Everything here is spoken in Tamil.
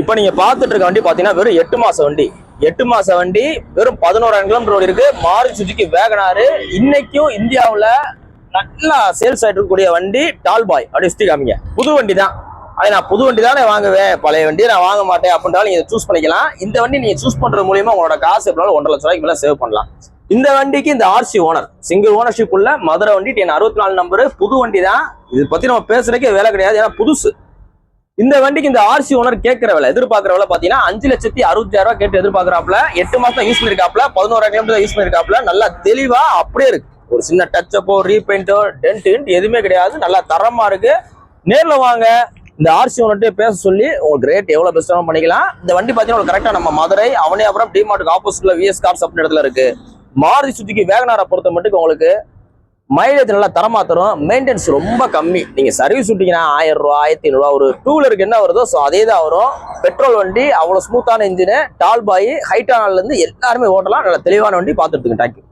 இப்போ நீங்க பார்த்துட்டு இருக்க வண்டி பாத்தீங்கன்னா வெறும் 8 மாச வண்டி. 8 மாச வண்டி வெறும் 11,000 கிலோமீட்டர் ஓடி இருக்கு. Maruti Suzuki Wagon R. இன்னைக்கும் இந்தியாவுல நல்லா சேல்ஸ் ஆயிட்டு இருக்கக்கூடிய வண்டி டால்பாய். அப்படி சுத்தி காமிங்க. புது வண்டி தான். அதை நான் புது வண்டி தானே வாங்குவேன், பழைய வண்டியை நான் வாங்க மாட்டேன் அப்படின்றாலும் நீங்க சூஸ் பண்ணிக்கலாம். இந்த வண்டி நீங்க சூஸ் பண்றது மூலியமா உங்களோட காசு எப்படினாலும் 1,50,000 ரூபாய்க்கு மேல சேவ் பண்ணலாம். இந்த வண்டிக்கு இந்த ஆர்சி ஓனர் சிங்கிள் ஓனர்ஷிப் உள்ள மதுரை வண்டி TN 64 நம்பரு. புது வண்டி தான். இது பத்தி நம்ம பேசுறதுக்கே வேலை கிடையாது, ஏன்னா புதுசு. இந்த வண்டிக்கு இந்த ஆர்சி ஓனர் கேட்கிற விலை, எதிர்பார்க்கிற விலை பாத்தீங்கன்னா 5,60,000 கேட்டு எதிர்பார்க்கறாப்ல. 8 மாசம் யூஸ் பண்ணிருக்காப்ல, 11,000 கிலோமீட்டர் யூஸ் பண்ணிருக்காப்ல. நல்லா தெளிவா அப்படியே இருக்கு. ஒரு சின்ன டச்சப்போ ரீபெயிண்டோ டென்ட் எதுவுமே கிடையாது. நல்லா தரமா இருக்கு. நேர்ல வாங்க, இந்த ஆர்சி ஓனர்கிட்ட பேச சொல்லி உங்களுக்கு ரேட் எவ்வளவு பெஸ்ட்டாக பண்ணிக்கலாம். இந்த வண்டி பாத்தீங்கன்னா கரெக்டா நம்ம மதுரை அவனே அப்புறம் டிமார்ட்டுக்கு ஆப்போசிட்ல விஎஸ் கார்ஸ் அப்படின்னு இடத்துல இருக்கு. மாருதி சுசுகி வேகனாரை பொறுத்த மட்டும் உங்களுக்கு மைலேஜ் நல்லா தரமா தரும். மெயின்டெனன்ஸ் ரொம்ப கம்மி. நீங்க சர்வீஸ் விட்டீங்கன்னா 1000 ரூபா 1500 ஒரு 2 வீலருக்கு என்ன வருதோ அதே தான் வரும். பெட்ரோல் வண்டி, அவ்வளவு ஸ்மூத்தான இன்ஜின், டால்பாய், ஹைட்டானால இருந்து எல்லாருமே ஓட்டலாம். நல்ல தெளிவான வண்டி. பார்த்துட்டு தேங்க்யூ.